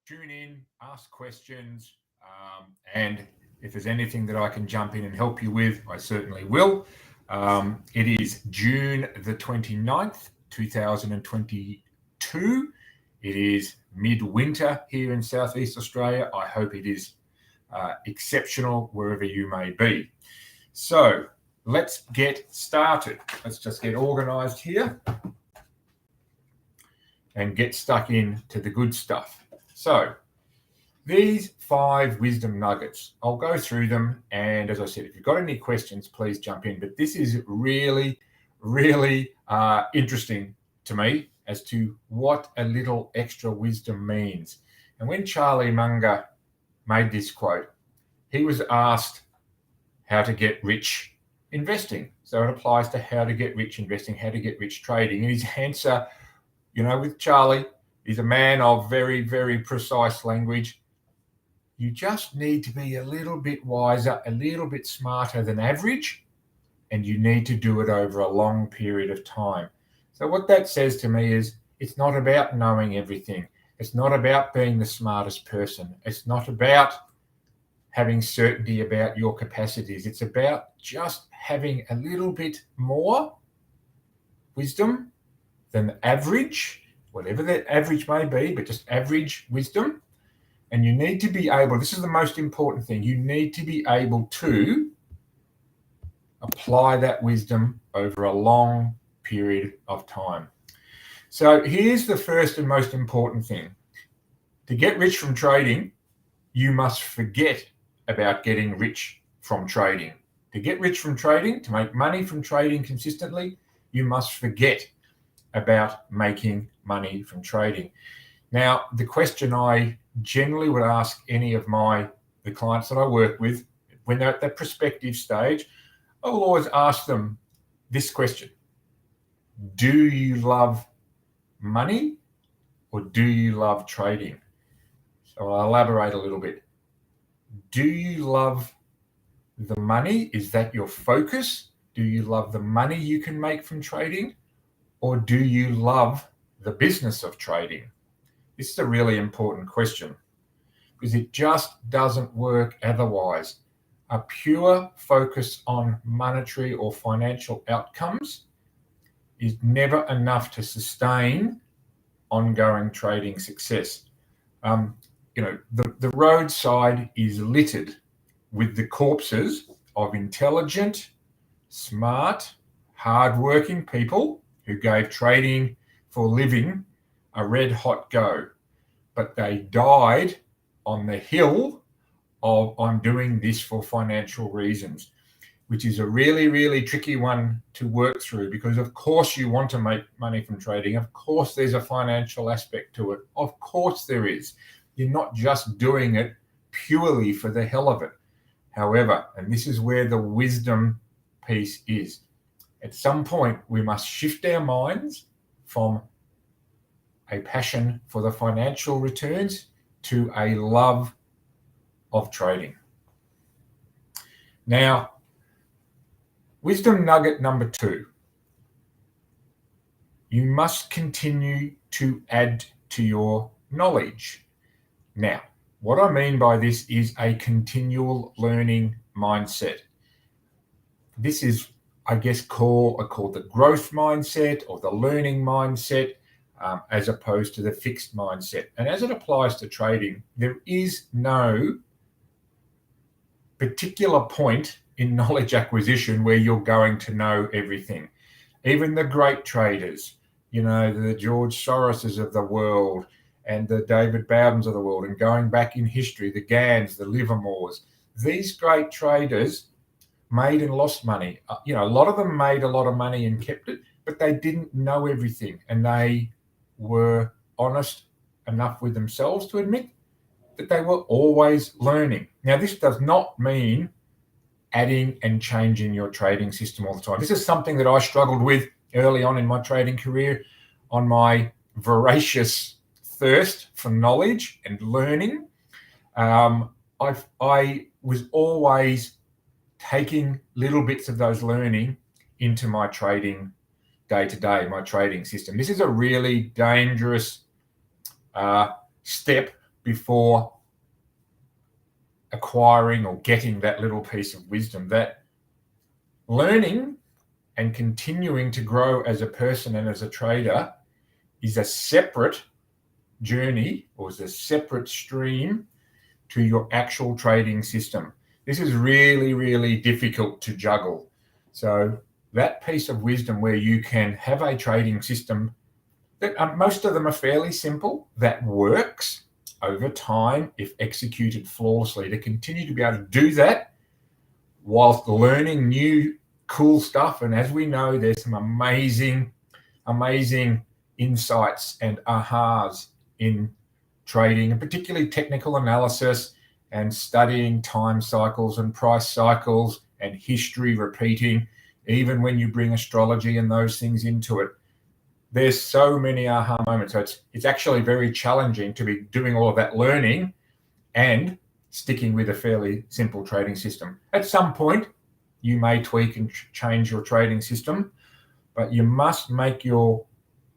tune in, ask questions, and if there's anything that I can jump in and help you with, I certainly will. It is June the 29th, 2022. It is midwinter here in Southeast Australia. I hope it is exceptional wherever you may be. So let's get started. Let's just get organized here and get stuck into the good stuff. So these 5 wisdom nuggets, I'll go through them. And as I said, if you've got any questions, please jump in. But this is really, really interesting to me as to what a little extra wisdom means. And when Charlie Munger made this quote, he was asked how to get rich investing. So it applies to how to get rich investing, how to get rich trading. And his answer, you know, with Charlie, he's a man of very, very precise language. You just need to be a little bit wiser, a little bit smarter than average, and you need to do it over a long period of time. So what that says to me is it's not about knowing everything. It's not about being the smartest person. It's not about having certainty about your capacities. It's about just having a little bit more wisdom than average, whatever that average may be, but just average wisdom. And you need to be able, this is the most important thing, you need to be able to apply that wisdom over a long period of time. So here's the first and most important thing. To get rich from trading, you must forget about getting rich from trading. To get rich from trading, to make money from trading consistently, you must forget about making money from trading. Now, the question I generally would ask any of the clients that I work with when they're at that prospective stage, I will always ask them this question: do you love money or do you love trading? So I'll elaborate a little bit. Do you love the money? Is that your focus? Do you love the money you can make from trading? Or do you love the business of trading? This is a really important question because it just doesn't work otherwise. A pure focus on monetary or financial outcomes is never enough to sustain ongoing trading success. The roadside is littered with the corpses of intelligent, smart, hardworking people who gave trading for a living a red hot go, but they died on the hill of I'm doing this for financial reasons, which is a really, really tricky one to work through because of course you want to make money from trading. Of course there's a financial aspect to it. Of course there is. You're not just doing it purely for the hell of it. However, and this is where the wisdom piece is, at some point we must shift our minds from a passion for the financial returns to a love of trading. Now, wisdom nugget number 2. You must continue to add to your knowledge. Now, what I mean by this is a continual learning mindset. This is, I guess, called the growth mindset or the learning mindset, as opposed to the fixed mindset. And as it applies to trading, there is no particular point in knowledge acquisition where you're going to know everything. Even the great traders, the George Soroses of the world and the David Bowdens of the world, and going back in history, the Ganns, the Livermores, these great traders made and lost money. A lot of them made a lot of money and kept it, but they didn't know everything, and they were honest enough with themselves to admit that they were always learning. Now, this does not mean adding and changing your trading system all the time. This is something that I struggled with early on in my trading career on my voracious thirst for knowledge and learning. I was always taking little bits of those learning into my trading day-to-day, my trading system. This is a really dangerous step before acquiring or getting that little piece of wisdom, that learning and continuing to grow as a person and as a trader is a separate journey, or is a separate stream to your actual trading system. This is really, really difficult to juggle. So that piece of wisdom where you can have a trading system that most of them are fairly simple, that works over time if executed flawlessly, to continue to be able to do that whilst learning new cool stuff. And as we know, there's some amazing insights and ahas in trading, and particularly technical analysis and studying time cycles and price cycles and history repeating, even when you bring astrology and those things into it. There's so many aha moments. So it's actually very challenging to be doing all of that learning and sticking with a fairly simple trading system. At some point, you may tweak and change your trading system, but you must make your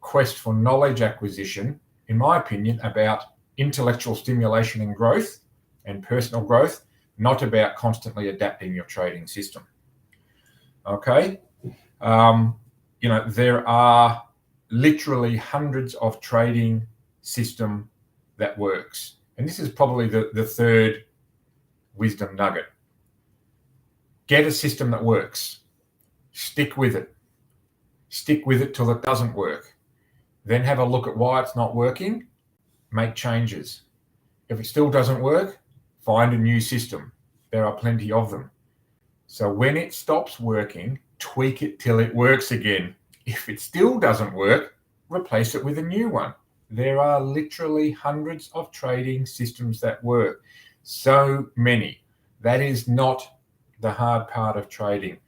quest for knowledge acquisition, in my opinion, about intellectual stimulation and growth and personal growth, not about constantly adapting your trading system. Okay. There are literally hundreds of trading system that works. And this is probably the third wisdom nugget. Get a system that works. Stick with it. Stick with it till it doesn't work. Then have a look at why it's not working. Make changes. If it still doesn't work, find a new system. There are plenty of them. So when it stops working, tweak it till it works again. If it still doesn't work, replace it with a new one. There are literally hundreds of trading systems that work. So many. That is not the hard part of trading.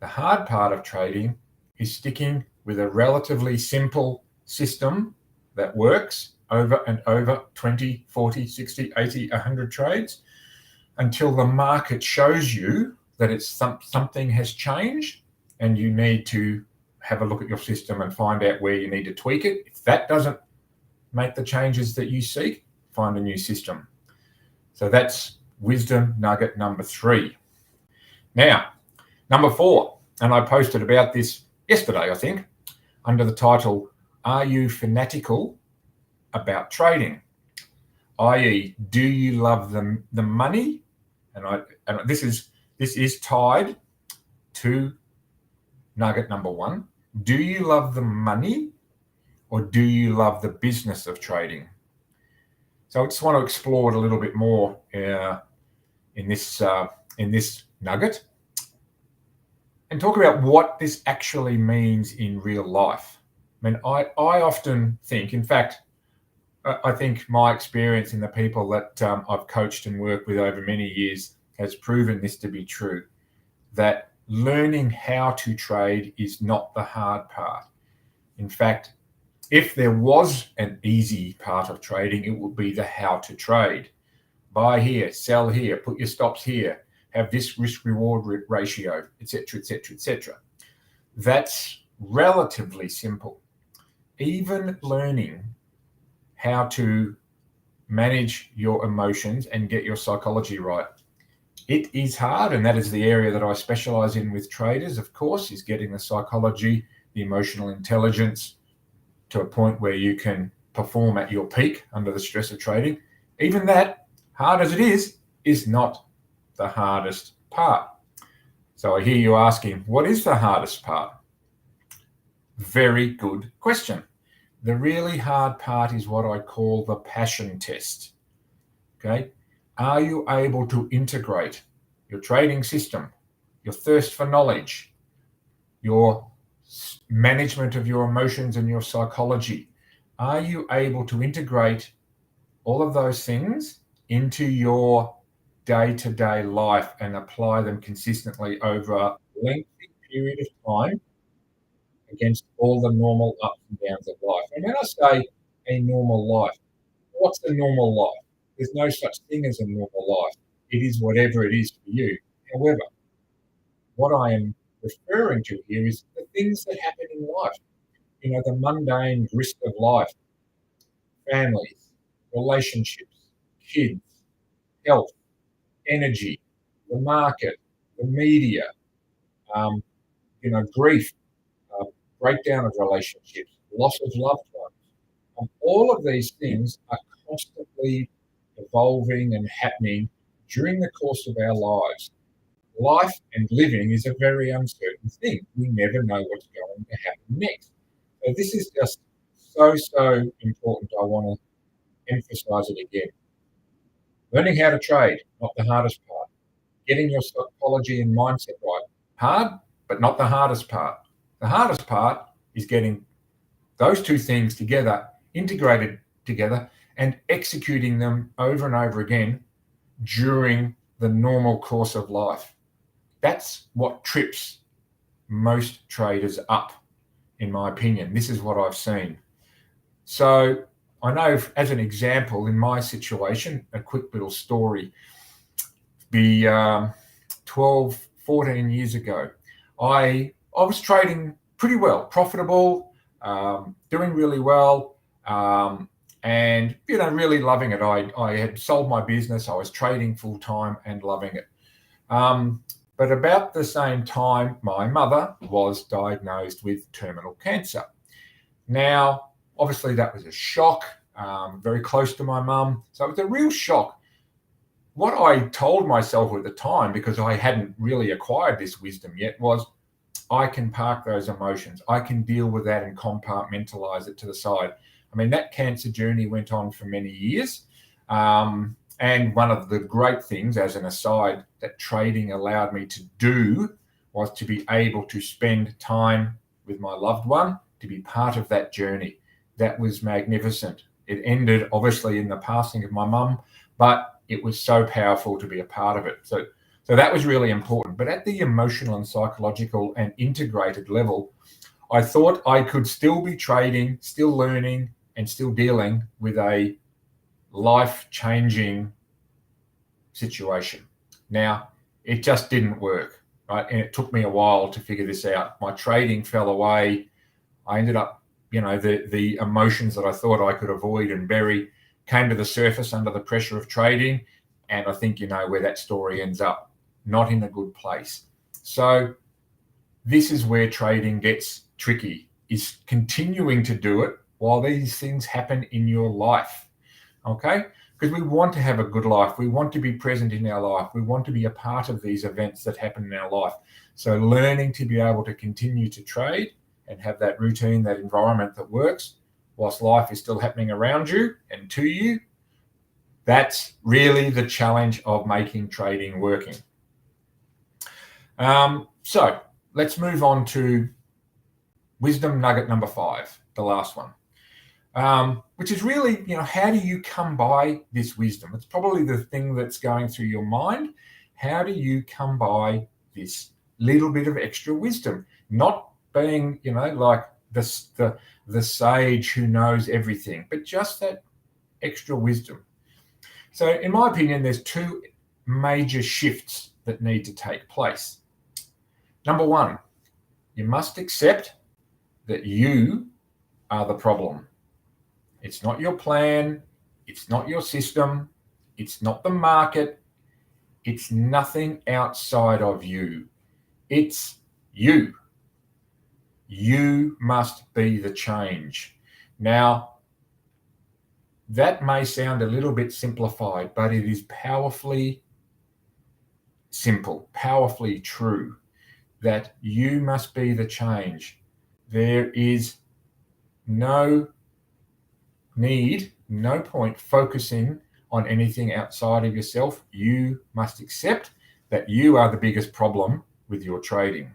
The hard part of trading is sticking with a relatively simple system that works over and over 20, 40, 60, 80, 100 trades until the market shows you that it's something has changed and you need to have a look at your system and find out where you need to tweak it. If that doesn't make the changes that you seek, find a new system. So that's wisdom nugget number 3. Now, number 4, and I posted about this yesterday, I think, under the title, "Are you fanatical about trading?" i.e., do you love the money? And this is tied to nugget number 1. Do you love the money, or do you love the business of trading? So I just want to explore it a little bit more in this nugget and talk about what this actually means in real life. I mean, I often think, in fact, I think my experience in the people that I've coached and worked with over many years has proven this to be true, that learning how to trade is not the hard part. In fact, if there was an easy part of trading, it would be the how to trade. Buy here, sell here, put your stops here, have this risk-reward ratio, etc., etc., etc. That's relatively simple. Even learning how to manage your emotions and get your psychology right, it is hard, and that is the area that I specialize in with traders, of course, is getting the psychology, the emotional intelligence to a point where you can perform at your peak under the stress of trading. Even that, hard as it is not the hardest part. So I hear you asking, what is the hardest part? Very good question. The really hard part is what I call the passion test. Okay? Are you able to integrate your trading system, your thirst for knowledge, your management of your emotions and your psychology? Are you able to integrate all of those things into your day-to-day life and apply them consistently over a lengthy period of time against all the normal ups and downs of life? And when I say a normal life, what's a normal life? There's no such thing as a normal life. It is whatever it is for you. However, what I am referring to here is the things that happen in life. The mundane grist of life, families, relationships, kids, health, energy, the market, the media, um, grief, uh, breakdown of relationships, loss of loved ones. All of these things are constantly evolving and happening during the course of our lives. Life and living is a very uncertain thing. We never know what's going to happen next. So this is just so important. I want to emphasize it again. Learning how to trade, not the hardest part. Getting your psychology and mindset right. Hard, but not the hardest part. The hardest part is getting those two things together, integrated together, and executing them over and over again during the normal course of life. That's what trips most traders up, in my opinion. This is what I've seen. So I know, as an example, in my situation, a quick little story, 12, 14 years ago, I was trading pretty well, profitable, doing really well, and really loving it. I had sold my business. I was trading full time and loving it. But about the same time, my mother was diagnosed with terminal cancer. Now, obviously, that was a shock. Very close to my mum, so it was a real shock. What I told myself at the time, because I hadn't really acquired this wisdom yet, was I can park those emotions. I can deal with that and compartmentalize it to the side. I mean, that cancer journey went on for many years. And one of the great things, as an aside, that trading allowed me to do was to be able to spend time with my loved one, to be part of that journey. That was magnificent. It ended, obviously, in the passing of my mum, but it was so powerful to be a part of it. So that was really important. But at the emotional and psychological and integrated level, I thought I could still be trading, still learning, and still dealing with a life-changing situation. Now, it just didn't work, right? And it took me a while to figure this out. My trading fell away. I ended up, the emotions that I thought I could avoid and bury came to the surface under the pressure of trading. And I think you know where that story ends up, not in a good place. So this is where trading gets tricky, is continuing to do it while these things happen in your life, okay? Because we want to have a good life. We want to be present in our life. We want to be a part of these events that happen in our life. So learning to be able to continue to trade and have that routine, that environment that works whilst life is still happening around you and to you, that's really the challenge of making trading working. So let's move on to wisdom nugget number 5, the last one, which is really, how do you come by this wisdom? It's probably the thing that's going through your mind. How do you come by this little bit of extra wisdom? Not being, like the sage who knows everything, but just that extra wisdom. So in my opinion, there's 2 major shifts that need to take place. Number 1, you must accept that you are the problem. It's not your plan. It's not your system. It's not the market. It's nothing outside of you. It's you. You must be the change. Now, that may sound a little bit simplified, but it is powerfully simple, powerfully true, that you must be the change. There is no need, no point focusing on anything outside of yourself. You must accept that you are the biggest problem with your trading.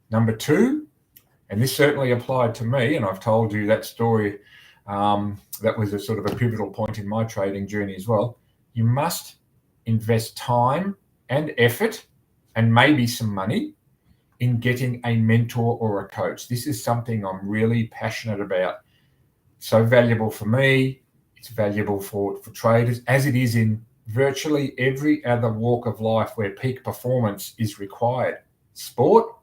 Number 2, and this certainly applied to me, and I've told you that story, that was a sort of a pivotal point in my trading journey as well. You must invest time and effort and maybe some money in getting a mentor or a coach. This is something I'm really passionate about. So valuable for me. It's valuable for traders, as it is in virtually every other walk of life where peak performance is required. Sport,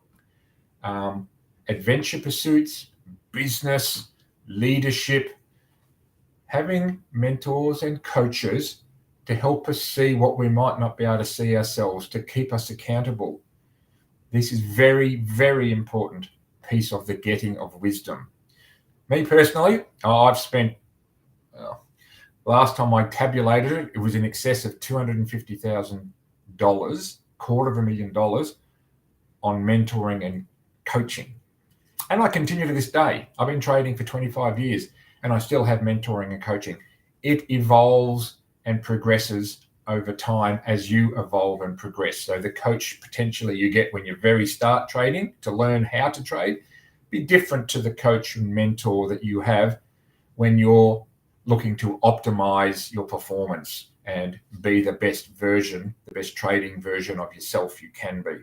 adventure pursuits, business, leadership, having mentors and coaches to help us see what we might not be able to see ourselves, to keep us accountable. This is very, very important piece of the getting of wisdom. Me personally, I've spent, last time I tabulated it, it was in excess of $250,000, $250,000 on mentoring and coaching. And I continue to this day. I've been trading for 25 years and I still have mentoring and coaching. It evolves and progresses over time as you evolve and progress. So the coach potentially you get when you very start trading to learn how to trade be different to the coach and mentor that you have when you're looking to optimize your performance and be the best version, the best trading version of yourself you can be.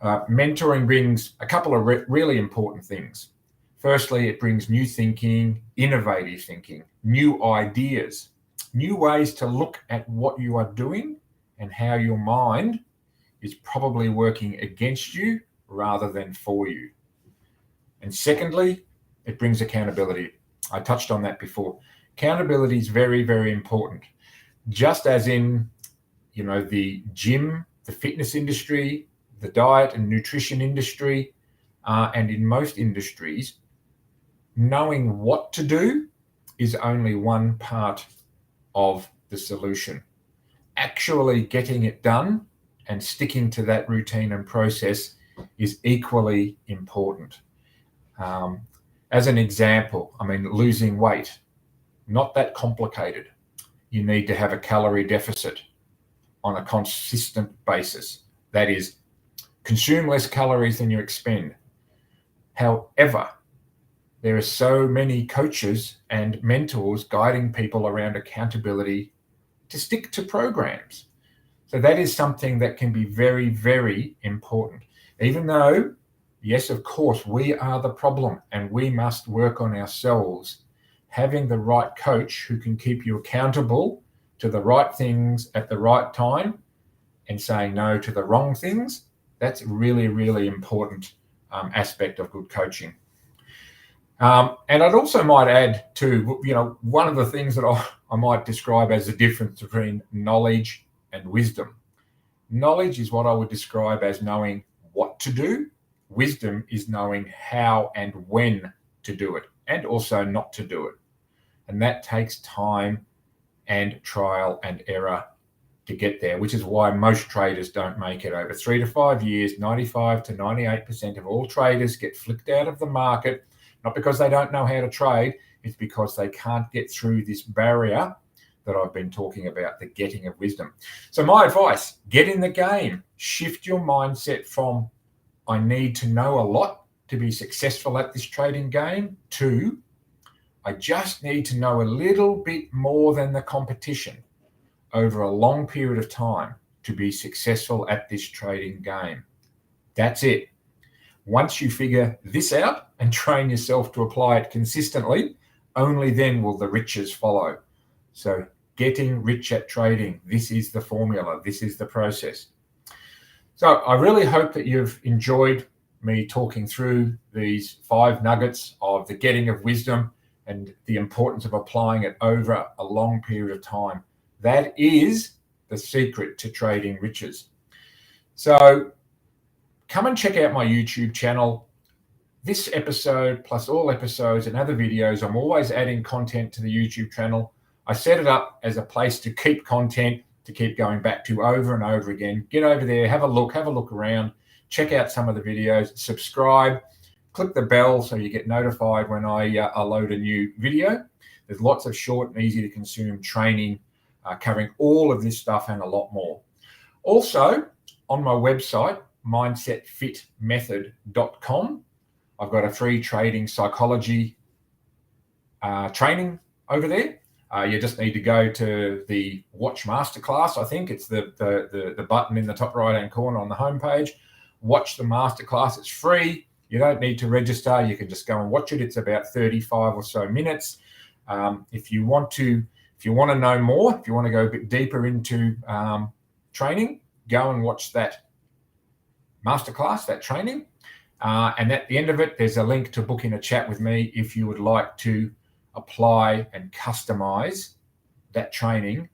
Mentoring brings a couple of really important things. Firstly, it brings new thinking, innovative thinking, new ideas, new ways to look at what you are doing and how your mind is probably working against you rather than for you. And secondly, it brings accountability. I touched on that before. Accountability is very, very important. Just as in, the gym, the fitness industry, the diet and nutrition industry, and in most industries, knowing what to do is only one part of the solution. Actually getting it done and sticking to that routine and process is equally important. As an example, losing weight, not that complicated. You need to have a calorie deficit on a consistent basis. That is, consume less calories than you expend. However, there are so many coaches and mentors guiding people around accountability to stick to programs. So that is something that can be very, very important. Even though, yes, of course, we are the problem and we must work on ourselves, having the right coach who can keep you accountable to the right things at the right time and saying no to the wrong things, that's really, really important aspect of good coaching. And I'd also might add to, one of the things that I might describe as the difference between knowledge and wisdom. Knowledge is what I would describe as knowing what to do. Wisdom is knowing how and when to do it, and also not to do it. And that takes time and trial and error to get there, which is why most traders don't make it. Over 3 to 5 years, 95 to 98% of all traders get flicked out of the market, not because they don't know how to trade, it's because they can't get through this barrier that I've been talking about, the getting of wisdom. So my advice, get in the game, shift your mindset from I need to know a lot to be successful at this trading game to I just need to know a little bit more than the competition over a long period of time to be successful at this trading game. That's it. Once you figure this out and train yourself to apply it consistently, only then will the riches follow. So getting rich at trading, this is the formula, this is the process. So I really hope that you've enjoyed me talking through these 5 nuggets of the getting of wisdom and the importance of applying it over a long period of time. That is the secret to trading riches. So come and check out my YouTube channel. This episode, plus all episodes and other videos, I'm always adding content to the YouTube channel. I set it up as a place to keep content, to keep going back to over and over again. Get over there, have a look around, check out some of the videos, subscribe, click the bell so you get notified when I load a new video. There's lots of short and easy to consume training covering all of this stuff and a lot more. Also, on my website, mindsetfitmethod.com, I've got a free trading psychology training over there. You just need to go to the Watch Masterclass. I think it's the button in the top right-hand corner on the homepage. Watch the masterclass. It's free. You don't need to register. You can just go and watch it. It's about 35 or so minutes. If you want to know more, if you want to go a bit deeper into training, go and watch that masterclass, that training. And at the end of it, there's a link to book in a chat with me if you would like to apply and customize that training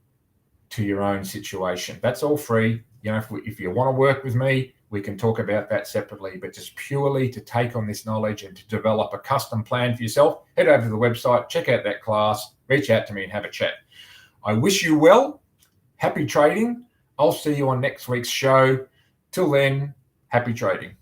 to your own situation. That's all free. You know, if you want to work with me, we can talk about that separately, but just purely to take on this knowledge and to develop a custom plan for yourself, head over to the website, check out that class, reach out to me and have a chat. I wish you well. Happy trading. I'll see you on next week's show. Till then, happy trading.